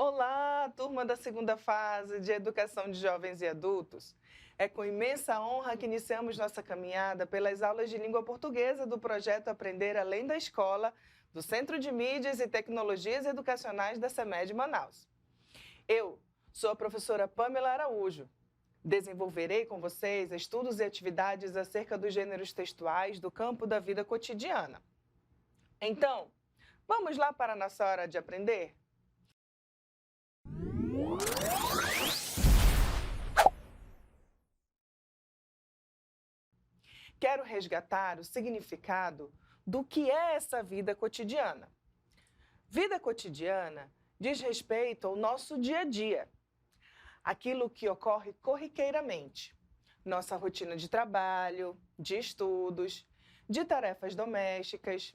Olá, turma da segunda fase de Educação de Jovens e Adultos. É com imensa honra que iniciamos nossa caminhada pelas aulas de língua portuguesa do projeto Aprender Além da Escola, do Centro de Mídias e Tecnologias Educacionais da CEMED Manaus. Eu sou a professora Pamela Araújo. Desenvolverei com vocês estudos e atividades acerca dos gêneros textuais do campo da vida cotidiana. Então, vamos lá para a nossa hora de aprender? Quero resgatar o significado do que é essa vida cotidiana. Vida cotidiana diz respeito ao nosso dia a dia, aquilo que ocorre corriqueiramente, nossa rotina de trabalho, de estudos, de tarefas domésticas,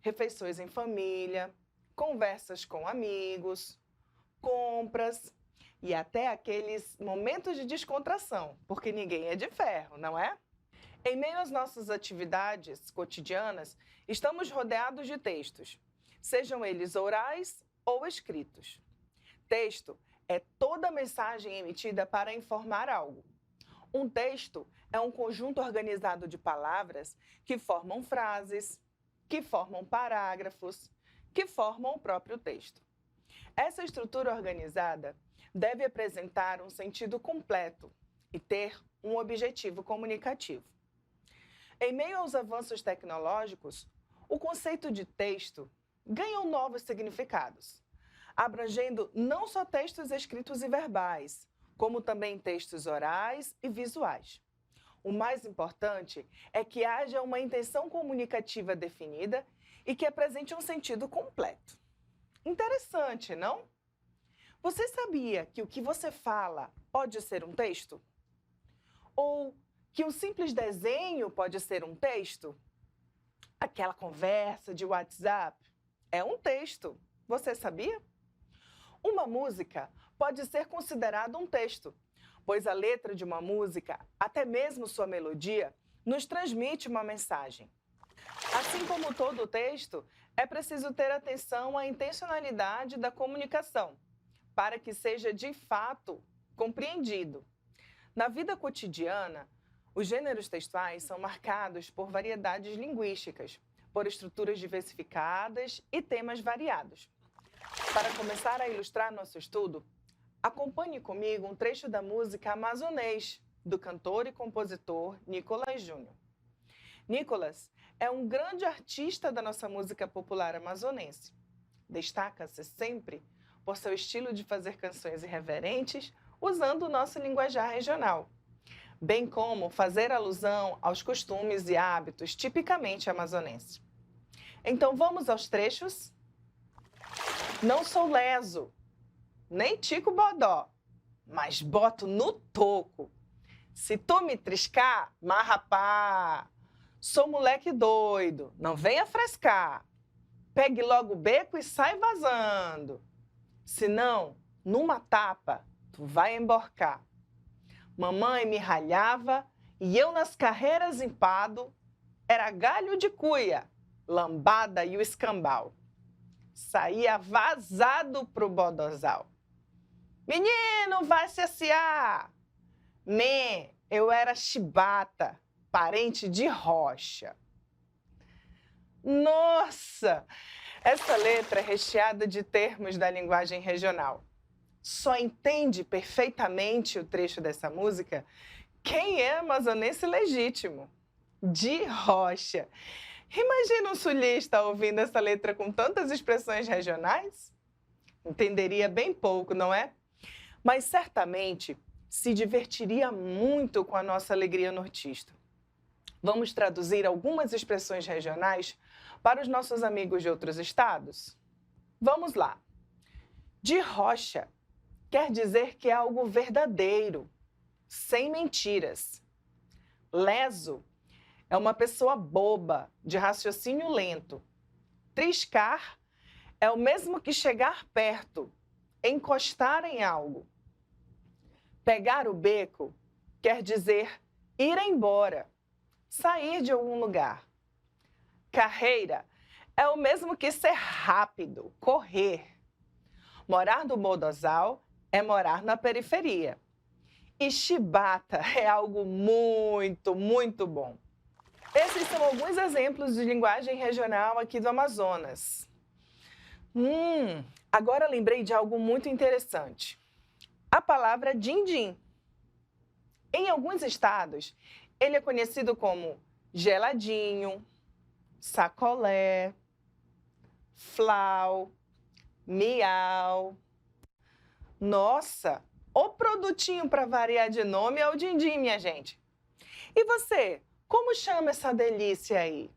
refeições em família, conversas com amigos, compras e até aqueles momentos de descontração, porque ninguém é de ferro, não é? Em meio às nossas atividades cotidianas, estamos rodeados de textos, sejam eles orais ou escritos. Texto é toda mensagem emitida para informar algo. Um texto é um conjunto organizado de palavras que formam frases, que formam parágrafos, que formam o próprio texto. Essa estrutura organizada deve apresentar um sentido completo e ter um objetivo comunicativo. Em meio aos avanços tecnológicos, o conceito de texto ganhou novos significados, abrangendo não só textos escritos e verbais, como também textos orais e visuais. O mais importante é que haja uma intenção comunicativa definida e que apresente um sentido completo. Interessante, não? Você sabia que o que você fala pode ser um texto? Ou que um simples desenho pode ser um texto? Aquela conversa de WhatsApp é um texto. Você sabia? Uma música pode ser considerada um texto, pois a letra de uma música, até mesmo sua melodia, nos transmite uma mensagem. Assim como todo texto, é preciso ter atenção à intencionalidade da comunicação, para que seja de fato compreendido. Na vida cotidiana, os gêneros textuais são marcados por variedades linguísticas, por estruturas diversificadas e temas variados. Para começar a ilustrar nosso estudo, acompanhe comigo um trecho da música Amazonês, do cantor e compositor Nicolas Júnior. Nicolas é um grande artista da nossa música popular amazonense. Destaca-se sempre por seu estilo de fazer canções irreverentes usando o nosso linguajar regional, bem como fazer alusão aos costumes e hábitos tipicamente amazonenses. Então vamos aos trechos? Não sou leso, nem tico bodó, mas boto no toco. Se tu me triscar, marrapá. Sou moleque doido, não venha frescar. Pegue logo o beco e sai vazando. Senão, numa tapa, tu vai emborcar. Mamãe me ralhava e eu nas carreiras empado, era galho de cuia, lambada e o escambau. Saía vazado pro bodozal. Menino, vai se aciar! Eu era chibata, parente de rocha. Nossa! Essa letra é recheada de termos da linguagem regional. Só entende perfeitamente o trecho dessa música quem é amazonense legítimo, de rocha. Imagina um sulista ouvindo essa letra com tantas expressões regionais? Entenderia bem pouco, não é? Mas certamente se divertiria muito com a nossa alegria nortista. Vamos traduzir algumas expressões regionais para os nossos amigos de outros estados? Vamos lá. De rocha quer dizer que é algo verdadeiro, sem mentiras. Leso é uma pessoa boba, de raciocínio lento. Triscar é o mesmo que chegar perto, encostar em algo. Pegar o beco quer dizer ir embora, sair de algum lugar. Carreira é o mesmo que ser rápido, correr. Morar no modosal é morar na periferia. E chibata é algo muito, muito bom. Esses são alguns exemplos de linguagem regional aqui do Amazonas. Agora lembrei de algo muito interessante. A palavra din-din. Em alguns estados, ele é conhecido como geladinho, sacolé, flau, miau. Nossa, o produtinho para variar de nome é o din-din, minha gente. E você, como chama essa delícia aí?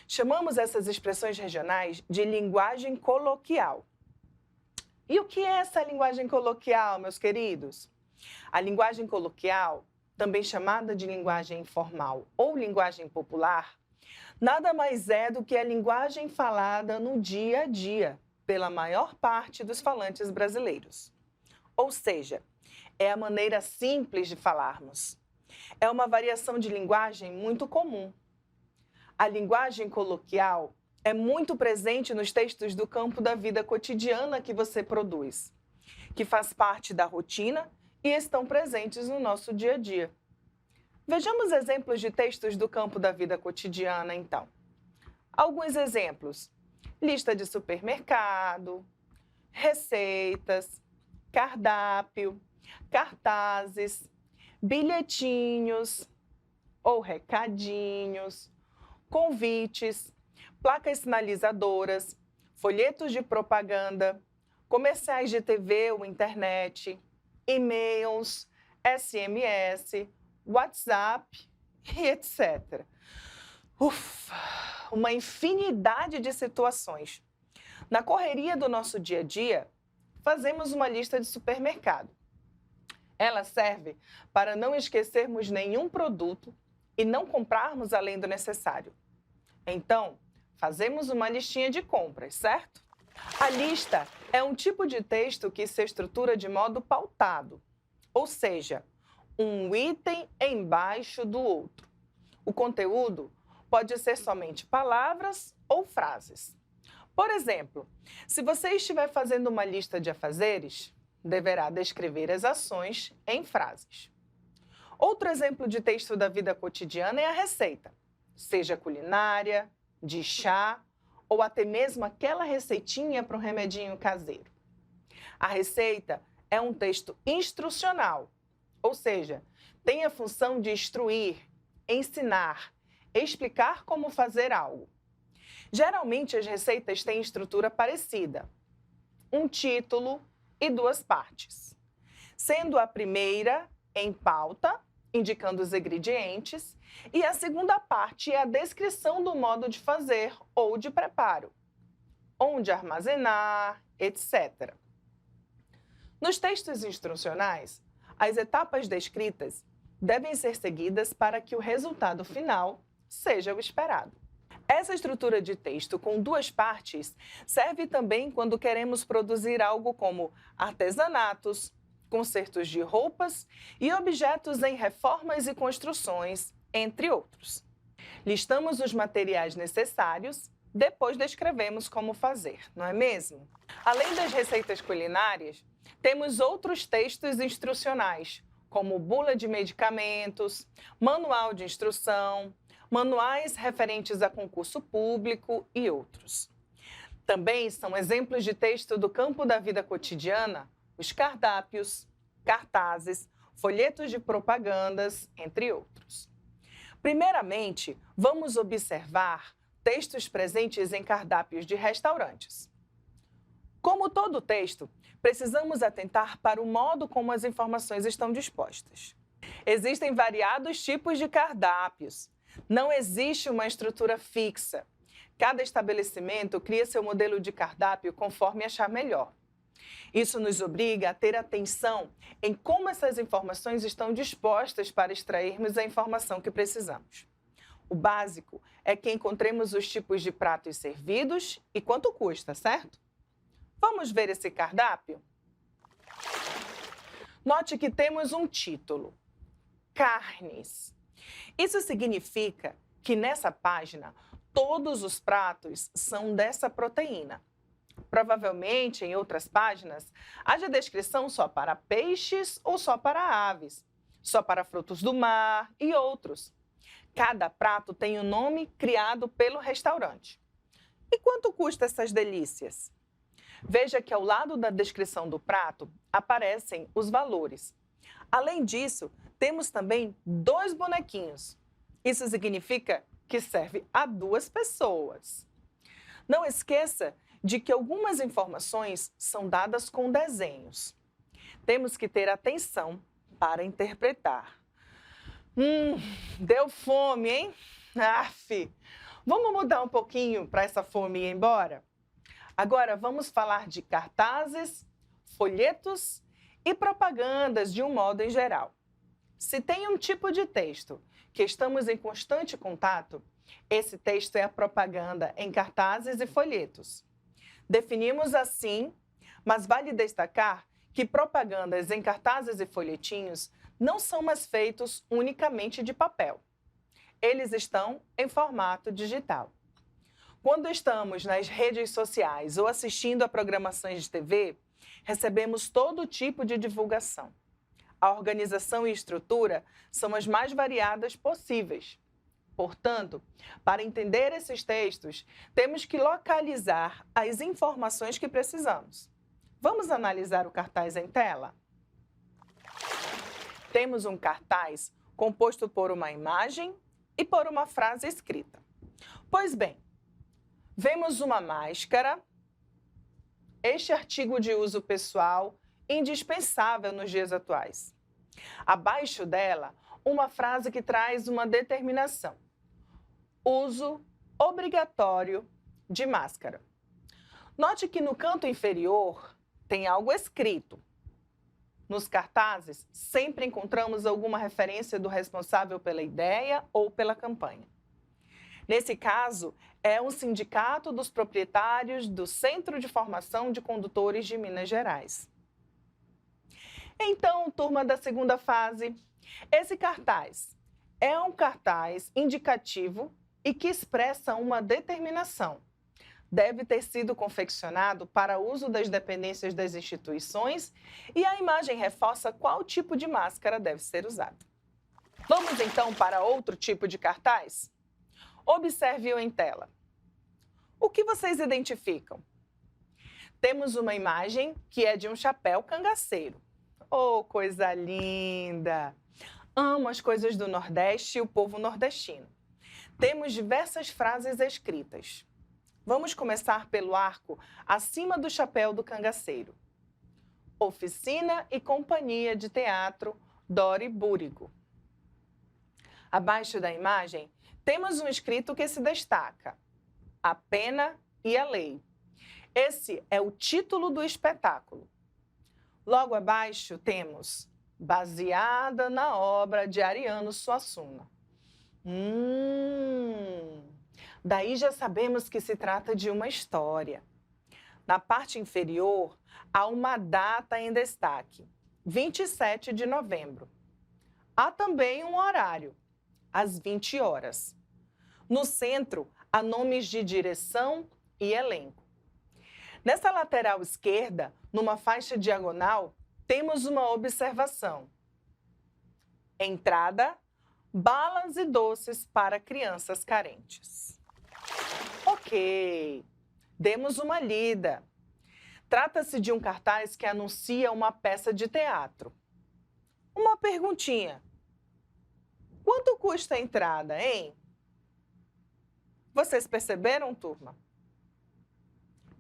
Chamamos essas expressões regionais de linguagem coloquial. E o que é essa linguagem coloquial, meus queridos? A linguagem coloquial, também chamada de linguagem informal ou linguagem popular, nada mais é do que a linguagem falada no dia a dia pela maior parte dos falantes brasileiros. Ou seja, é a maneira simples de falarmos. É uma variação de linguagem muito comum. A linguagem coloquial é muito presente nos textos do campo da vida cotidiana que você produz, que faz parte da rotina e estão presentes no nosso dia a dia. Vejamos exemplos de textos do campo da vida cotidiana, então. Alguns exemplos: lista de supermercado, receitas, cardápio, cartazes, bilhetinhos ou recadinhos, convites, placas sinalizadoras, folhetos de propaganda, comerciais de TV ou internet, e-mails, SMS, WhatsApp e etc. Uma infinidade de situações. Na correria do nosso dia a dia, fazemos uma lista de supermercado. Ela serve para não esquecermos nenhum produto e não comprarmos além do necessário. Então, fazemos uma listinha de compras, certo? A lista é um tipo de texto que se estrutura de modo pautado, ou seja, um item embaixo do outro. O conteúdo pode ser somente palavras ou frases. Por exemplo, se você estiver fazendo uma lista de afazeres, deverá descrever as ações em frases. Outro exemplo de texto da vida cotidiana é a receita, seja culinária, de chá ou até mesmo aquela receitinha para um remedinho caseiro. A receita é um texto instrucional, ou seja, tem a função de instruir, ensinar, explicar como fazer algo. Geralmente as receitas têm estrutura parecida, um título e duas partes, sendo a primeira em pauta, indicando os ingredientes, e a segunda parte é a descrição do modo de fazer ou de preparo, onde armazenar, etc. Nos textos instrucionais, as etapas descritas devem ser seguidas para que o resultado final seja o esperado. Essa estrutura de texto com duas partes serve também quando queremos produzir algo como artesanatos, consertos de roupas e objetos em reformas e construções, entre outros. Listamos os materiais necessários, depois descrevemos como fazer, não é mesmo? Além das receitas culinárias, temos outros textos instrucionais, como bula de medicamentos, manual de instrução, manuais referentes a concurso público e outros. Também são exemplos de texto do campo da vida cotidiana os cardápios, cartazes, folhetos de propagandas, entre outros. Primeiramente, vamos observar textos presentes em cardápios de restaurantes. Como todo texto, precisamos atentar para o modo como as informações estão dispostas. Existem variados tipos de cardápios. Não existe uma estrutura fixa. Cada estabelecimento cria seu modelo de cardápio conforme achar melhor. Isso nos obriga a ter atenção em como essas informações estão dispostas para extrairmos a informação que precisamos. O básico é que encontremos os tipos de pratos servidos e quanto custa, certo? Vamos ver esse cardápio? Note que temos um título: carnes. Isso significa que nessa página todos os pratos são dessa proteína. Provavelmente, em outras páginas, haja descrição só para peixes ou só para aves, só para frutos do mar e outros. Cada prato tem um nome criado pelo restaurante. E quanto custa essas delícias? Veja que ao lado da descrição do prato aparecem os valores. Além disso, temos também 2 bonequinhos. Isso significa que serve a 2 pessoas. Não esqueça de que algumas informações são dadas com desenhos. Temos que ter atenção para interpretar. Deu fome, hein? Aff! Vamos mudar um pouquinho para essa fome ir embora? Agora vamos falar de cartazes, folhetos e propagandas de um modo em geral. Se tem um tipo de texto que estamos em constante contato, esse texto é a propaganda em cartazes e folhetos. Definimos assim, mas vale destacar que propagandas em cartazes e folhetinhos não são mais feitos unicamente de papel. Eles estão em formato digital. Quando estamos nas redes sociais ou assistindo a programações de TV, recebemos todo tipo de divulgação. A organização e estrutura são as mais variadas possíveis. Portanto, para entender esses textos, temos que localizar as informações que precisamos. Vamos analisar o cartaz em tela? Temos um cartaz composto por uma imagem e por uma frase escrita. Pois bem, vemos uma máscara, este artigo de uso pessoal indispensável nos dias atuais. Abaixo dela, uma frase que traz uma determinação: uso obrigatório de máscara. Note que no canto inferior tem algo escrito. Nos cartazes, sempre encontramos alguma referência do responsável pela ideia ou pela campanha. Nesse caso, é um sindicato dos proprietários do Centro de Formação de Condutores de Minas Gerais. Então, turma da segunda fase, esse cartaz é um cartaz indicativo e que expressa uma determinação. Deve ter sido confeccionado para uso das dependências das instituições e a imagem reforça qual tipo de máscara deve ser usada. Vamos então para outro tipo de cartaz? Observe-o em tela. O que vocês identificam? Temos uma imagem que é de um chapéu cangaceiro. Oh, coisa linda! Amo as coisas do Nordeste e o povo nordestino. Temos diversas frases escritas. Vamos começar pelo arco acima do chapéu do cangaceiro. Oficina e Companhia de Teatro Dori Búrigo. Abaixo da imagem, temos um escrito que se destaca: A Pena e a Lei. Esse é o título do espetáculo. Logo abaixo temos baseada na obra de Ariano Suassuna. Daí já sabemos que se trata de uma história. Na parte inferior, há uma data em destaque, 27 de novembro. Há também um horário, às 20 horas. No centro, há nomes de direção e elenco. Nessa lateral esquerda, numa faixa diagonal, temos uma observação. Entrada: balas e doces para crianças carentes. Ok, demos uma lida. Trata-se de um cartaz que anuncia uma peça de teatro. Uma perguntinha: quanto custa a entrada, hein? Vocês perceberam, turma?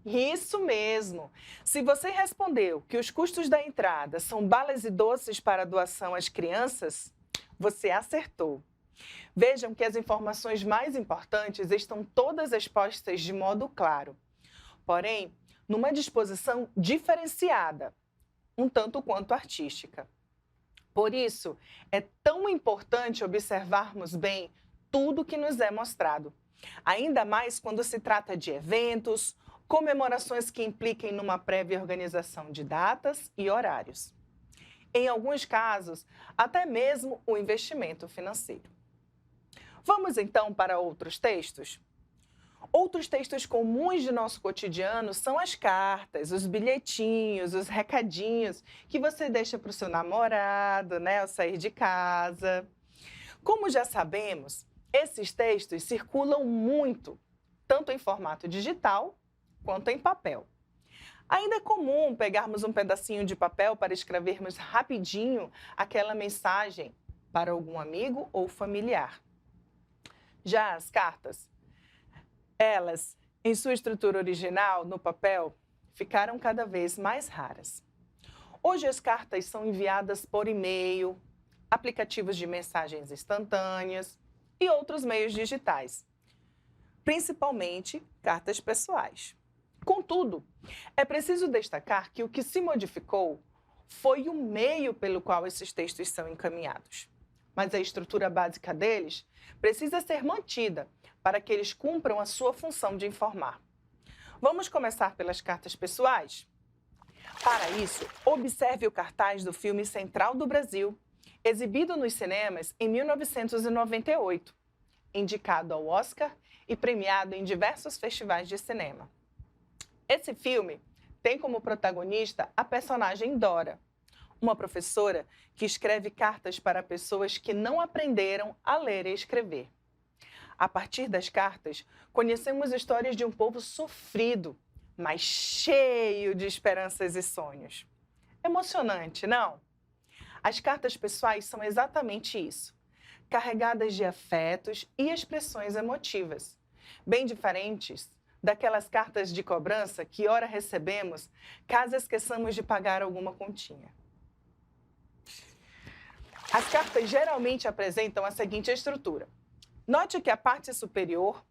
Isso mesmo! Se você respondeu que os custos da entrada são balas e doces para doação às crianças, você acertou. Vejam que as informações mais importantes estão todas expostas de modo claro, porém, numa disposição diferenciada, um tanto quanto artística. Por isso, é tão importante observarmos bem tudo que nos é mostrado, ainda mais quando se trata de eventos, comemorações que impliquem numa prévia organização de datas e horários. Em alguns casos, até mesmo o investimento financeiro. Vamos então para outros textos? Outros textos comuns de nosso cotidiano são as cartas, os bilhetinhos, os recadinhos que você deixa para o seu namorado, né, ao sair de casa. Como já sabemos, esses textos circulam muito, tanto em formato digital quanto em papel. Ainda é comum pegarmos um pedacinho de papel para escrevermos rapidinho aquela mensagem para algum amigo ou familiar. Já as cartas, elas, em sua estrutura original, no papel, ficaram cada vez mais raras. Hoje as cartas são enviadas por e-mail, aplicativos de mensagens instantâneas e outros meios digitais, principalmente cartas pessoais. Contudo, é preciso destacar que o que se modificou foi o meio pelo qual esses textos são encaminhados. Mas a estrutura básica deles precisa ser mantida para que eles cumpram a sua função de informar. Vamos começar pelas cartas pessoais? Para isso, observe o cartaz do filme Central do Brasil, exibido nos cinemas em 1998, indicado ao Oscar e premiado em diversos festivais de cinema. Esse filme tem como protagonista a personagem Dora, uma professora que escreve cartas para pessoas que não aprenderam a ler e escrever. A partir das cartas, conhecemos histórias de um povo sofrido, mas cheio de esperanças e sonhos. Emocionante, não? As cartas pessoais são exatamente isso, carregadas de afetos e expressões emotivas, bem diferentes daquelas cartas de cobrança que ora recebemos caso esqueçamos de pagar alguma continha. As cartas geralmente apresentam a seguinte estrutura. Note que a parte superior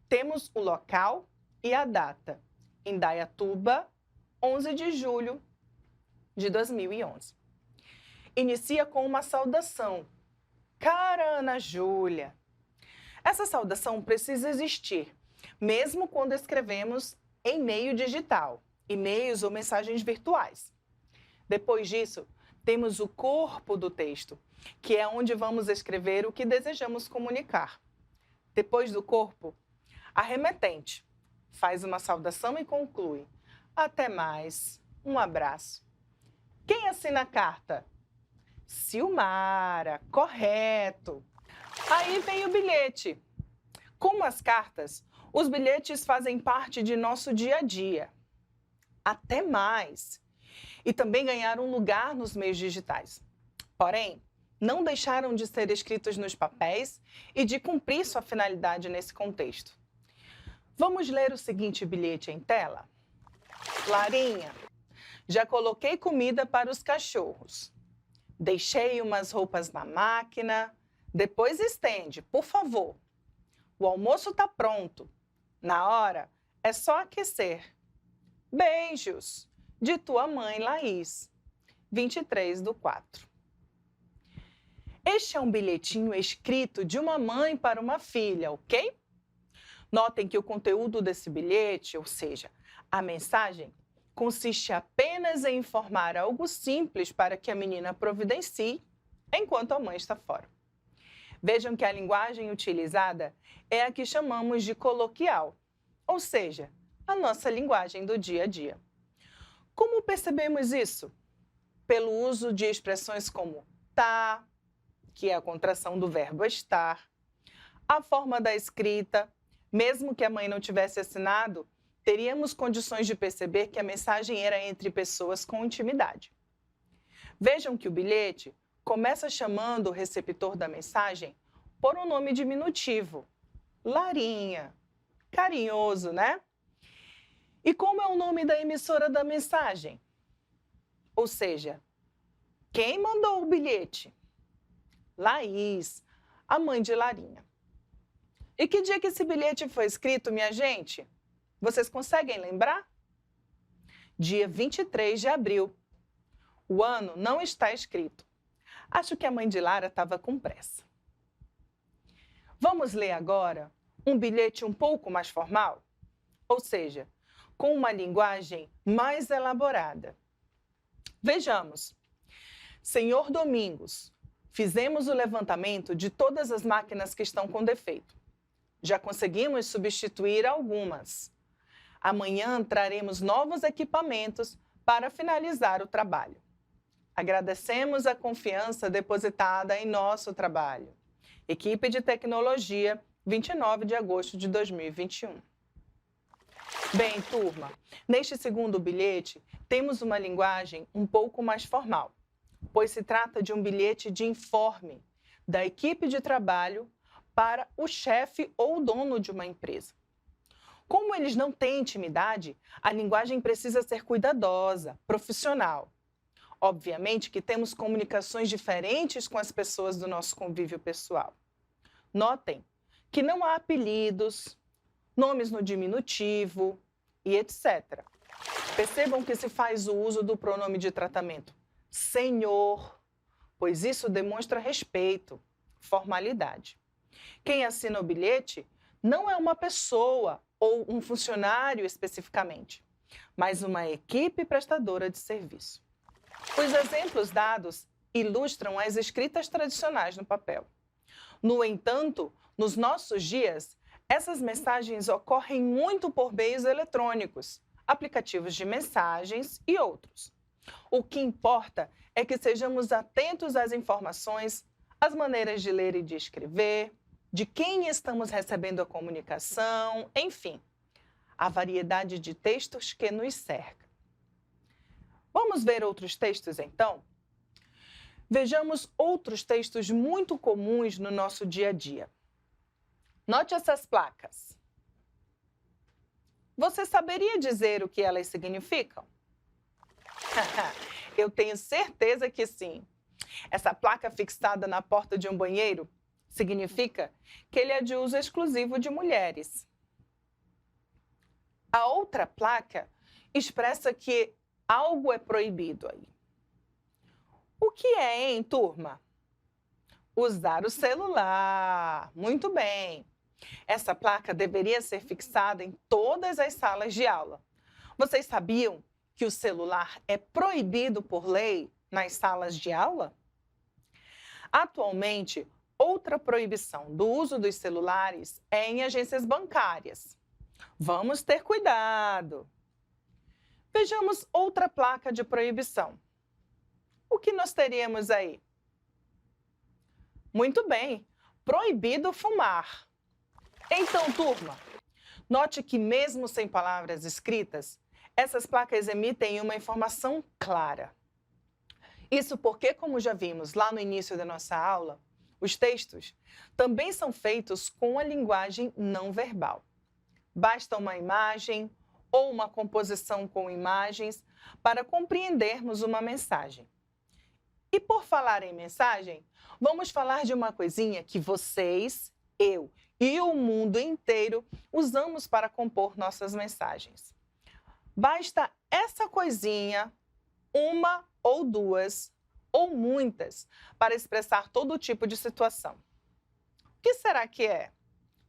temos o local e a data. Indaiatuba, 11 de julho de 2011. Inicia com uma saudação. Cara Ana Júlia. Essa saudação precisa existir, mesmo quando escrevemos em meio digital, e-mails ou mensagens virtuais. Depois disso, temos o corpo do texto, que é onde vamos escrever o que desejamos comunicar. Depois do corpo, a remetente faz uma saudação e conclui. Até mais, um abraço. Quem assina a carta? Silmara, correto. Aí vem o bilhete. Como as cartas, os bilhetes fazem parte de nosso dia a dia. Até mais. E também ganharam um lugar nos meios digitais. Porém, não deixaram de ser escritos nos papéis e de cumprir sua finalidade nesse contexto. Vamos ler o seguinte bilhete em tela? Larinha, já coloquei comida para os cachorros. Deixei umas roupas na máquina. Depois estende, por favor. O almoço está pronto. Na hora, é só aquecer. Beijos, de tua mãe, Laís. 23/4. Este é um bilhetinho escrito de uma mãe para uma filha, ok? Notem que o conteúdo desse bilhete, ou seja, a mensagem, consiste apenas em informar algo simples para que a menina providencie enquanto a mãe está fora. Vejam que a linguagem utilizada é a que chamamos de coloquial, ou seja, a nossa linguagem do dia a dia. Como percebemos isso? Pelo uso de expressões como tá, que é a contração do verbo estar, a forma da escrita, mesmo que a mãe não tivesse assinado, teríamos condições de perceber que a mensagem era entre pessoas com intimidade. Vejam que o bilhete começa chamando o receptor da mensagem por um nome diminutivo, Larinha. Carinhoso, né? E como é o nome da emissora da mensagem? Ou seja, quem mandou o bilhete? Laís, a mãe de Larinha. E que dia que esse bilhete foi escrito, minha gente? Vocês conseguem lembrar? Dia 23 de abril. O ano não está escrito. Acho que a mãe de Lara estava com pressa. Vamos ler agora um bilhete um pouco mais formal? Ou seja, com uma linguagem mais elaborada. Vejamos. Senhor Domingos, fizemos o levantamento de todas as máquinas que estão com defeito. Já conseguimos substituir algumas. Amanhã traremos novos equipamentos para finalizar o trabalho. Agradecemos a confiança depositada em nosso trabalho. Equipe de Tecnologia, 29 de agosto de 2021. Bem, turma, neste segundo bilhete, temos uma linguagem um pouco mais formal, pois se trata de um bilhete de informe da equipe de trabalho para o chefe ou dono de uma empresa. Como eles não têm intimidade, a linguagem precisa ser cuidadosa, profissional. Obviamente que temos comunicações diferentes com as pessoas do nosso convívio pessoal. Notem que não há apelidos, nomes no diminutivo e etc. Percebam que se faz o uso do pronome de tratamento senhor, pois isso demonstra respeito, formalidade. Quem assina o bilhete não é uma pessoa ou um funcionário especificamente, mas uma equipe prestadora de serviço. Os exemplos dados ilustram as escritas tradicionais no papel. No entanto, nos nossos dias, essas mensagens ocorrem muito por meios eletrônicos, aplicativos de mensagens e outros. O que importa é que sejamos atentos às informações, às maneiras de ler e de escrever, de quem estamos recebendo a comunicação, enfim, a variedade de textos que nos cerca. Vamos ver outros textos, então? Vejamos outros textos muito comuns no nosso dia a dia. Note essas placas. Você saberia dizer o que elas significam? Eu tenho certeza que sim. Essa placa fixada na porta de um banheiro significa que ele é de uso exclusivo de mulheres. A outra placa expressa que algo é proibido aí. O que é, hein, turma? Usar o celular. Muito bem. Essa placa deveria ser fixada em todas as salas de aula. Vocês sabiam que o celular é proibido por lei nas salas de aula? Atualmente, outra proibição do uso dos celulares é em agências bancárias. Vamos ter cuidado. Vejamos outra placa de proibição. O que nós teríamos aí? Muito bem, proibido fumar. Então, turma, note que mesmo sem palavras escritas, essas placas emitem uma informação clara. Isso porque, como já vimos lá no início da nossa aula, os textos também são feitos com a linguagem não verbal. Basta uma imagem ou uma composição com imagens para compreendermos uma mensagem. E por falar em mensagem, vamos falar de uma coisinha que vocês, eu e o mundo inteiro usamos para compor nossas mensagens. Basta essa coisinha, uma ou duas, ou muitas, para expressar todo tipo de situação. O que será que é?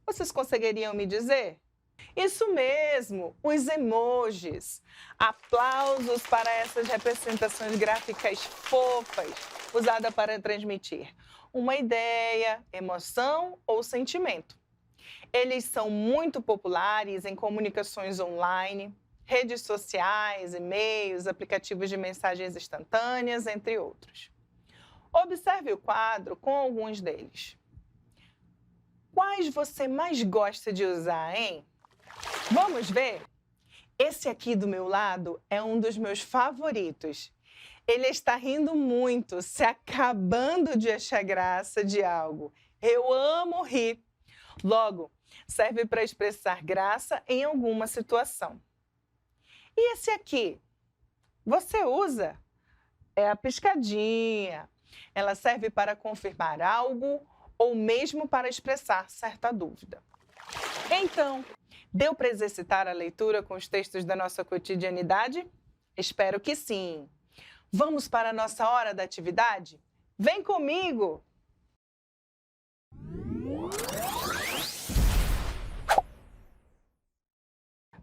Vocês conseguiriam me dizer? Isso mesmo, os emojis. Aplausos para essas representações gráficas fofas, usadas para transmitir uma ideia, emoção ou sentimento. Eles são muito populares em comunicações online, redes sociais, e-mails, aplicativos de mensagens instantâneas, entre outros. Observe o quadro com alguns deles. Quais você mais gosta de usar, hein? Vamos ver? Esse aqui do meu lado é um dos meus favoritos. Ele está rindo muito, se acabando de achar graça de algo. Eu amo rir. Logo, serve para expressar graça em alguma situação. E esse aqui? Você usa? É a piscadinha. Ela serve para confirmar algo ou mesmo para expressar certa dúvida. Então, deu para exercitar a leitura com os textos da nossa cotidianidade? Espero que sim. Vamos para a nossa hora da atividade? Vem comigo!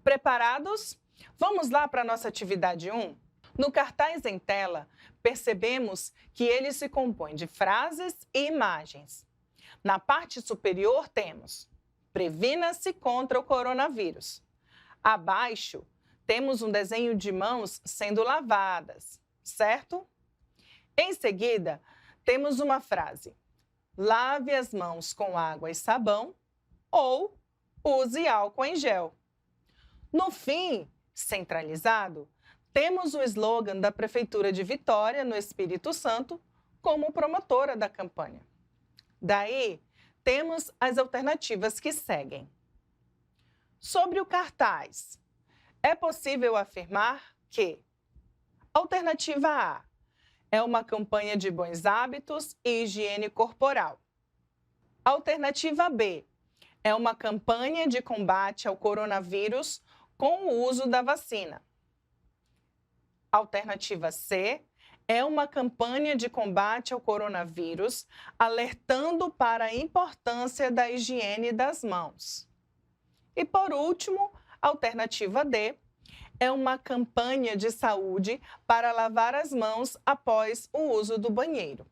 Preparados? Vamos lá para a nossa atividade 1? No cartaz em tela, percebemos que ele se compõe de frases e imagens. Na parte superior temos Previna-se contra o coronavírus. Abaixo, temos um desenho de mãos sendo lavadas, certo? Em seguida, temos uma frase: lave as mãos com água e sabão ou use álcool em gel. No fim, centralizado, temos o slogan da Prefeitura de Vitória, no Espírito Santo, como promotora da campanha. Daí, temos as alternativas que seguem. Sobre o cartaz, é possível afirmar que alternativa A é uma campanha de bons hábitos e higiene corporal. Alternativa B é uma campanha de combate ao coronavírus com o uso da vacina. Alternativa C é uma campanha de combate ao coronavírus, alertando para a importância da higiene das mãos. E por último, alternativa D é uma campanha de saúde para lavar as mãos após o uso do banheiro.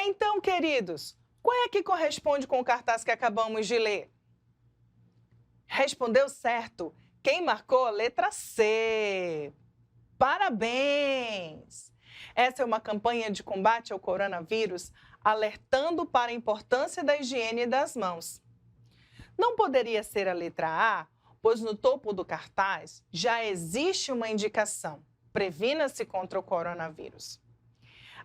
Então, queridos, qual é que corresponde com o cartaz que acabamos de ler? Respondeu certo quem marcou a letra C. Parabéns! Essa é uma campanha de combate ao coronavírus, alertando para a importância da higiene das mãos. Não poderia ser a letra A, pois no topo do cartaz já existe uma indicação: previna-se contra o coronavírus.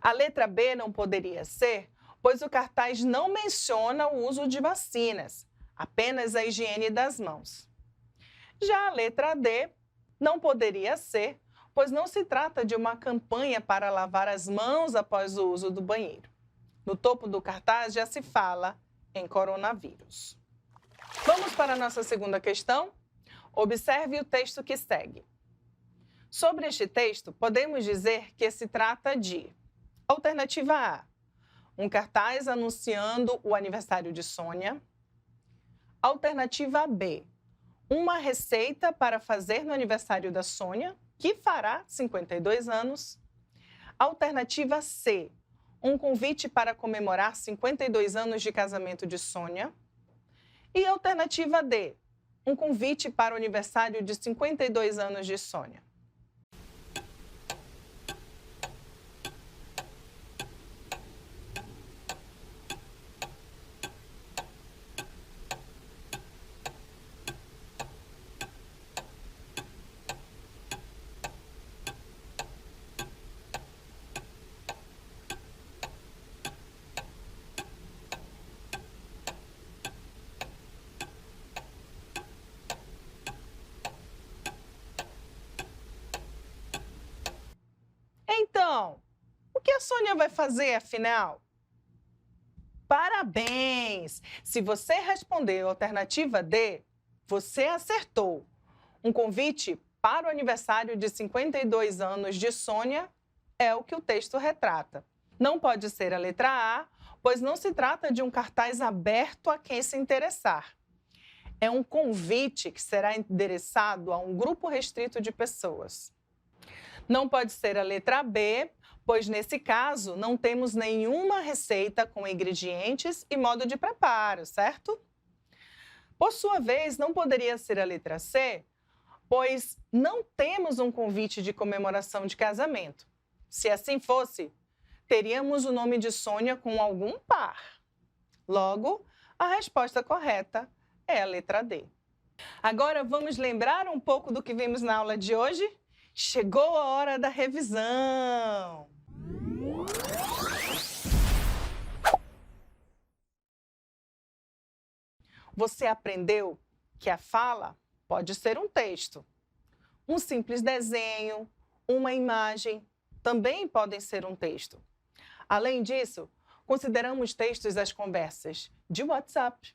A letra B não poderia ser, pois o cartaz não menciona o uso de vacinas, apenas a higiene das mãos. Já a letra D não poderia ser, pois não se trata de uma campanha para lavar as mãos após o uso do banheiro. No topo do cartaz já se fala em coronavírus. Vamos para a nossa segunda questão? Observe o texto que segue. Sobre este texto, podemos dizer que se trata de alternativa A, um cartaz anunciando o aniversário de Sônia. Alternativa B, uma receita para fazer no aniversário da Sônia, que fará 52 anos. Alternativa C, um convite para comemorar 52 anos de casamento de Sônia. E alternativa D, um convite para o aniversário de 52 anos de Sônia. Então, o que a Sônia vai fazer, afinal? Parabéns! Se você respondeu a alternativa D, você acertou. Um convite para o aniversário de 52 anos de Sônia é o que o texto retrata. Não pode ser a letra A, pois não se trata de um cartaz aberto a quem se interessar. É um convite que será endereçado a um grupo restrito de pessoas. Não pode ser a letra B, pois nesse caso não temos nenhuma receita com ingredientes e modo de preparo, certo? Por sua vez, não poderia ser a letra C, pois não temos um convite de comemoração de casamento. Se assim fosse, teríamos o nome de Sônia com algum par. Logo, a resposta correta é a letra D. Agora vamos lembrar um pouco do que vimos na aula de hoje? Chegou a hora da revisão! Você aprendeu que a fala pode ser um texto. Um simples desenho, uma imagem, também podem ser um texto. Além disso, Consideramos textos as conversas de WhatsApp,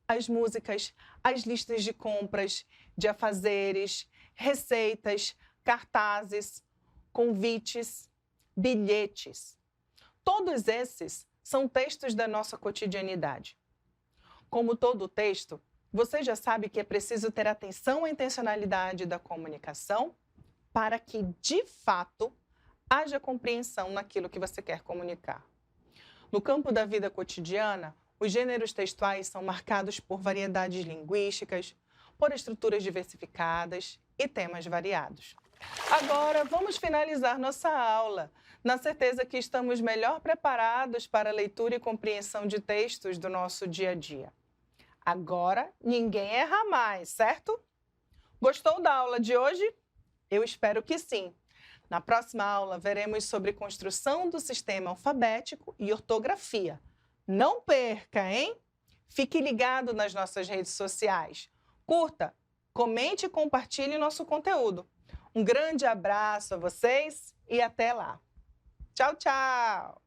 as músicas, as listas de compras, de afazeres, receitas, cartazes, convites, bilhetes. Todos esses são textos da nossa cotidianidade. Como todo texto, você já sabe que é preciso ter atenção à intencionalidade da comunicação para que, de fato, haja compreensão naquilo que você quer comunicar. No campo da vida cotidiana, os gêneros textuais são marcados por variedades linguísticas, por estruturas diversificadas e temas variados. Agora, vamos finalizar nossa aula, na certeza que estamos melhor preparados para a leitura e compreensão de textos do nosso dia a dia. Agora, ninguém erra mais, certo? Gostou da aula de hoje? Eu espero que sim. Na próxima aula, veremos sobre construção do sistema alfabético e ortografia. Não perca, hein? Fique ligado nas nossas redes sociais. Curta, comente e compartilhe nosso conteúdo. Um grande abraço a vocês e até lá. Tchau, tchau!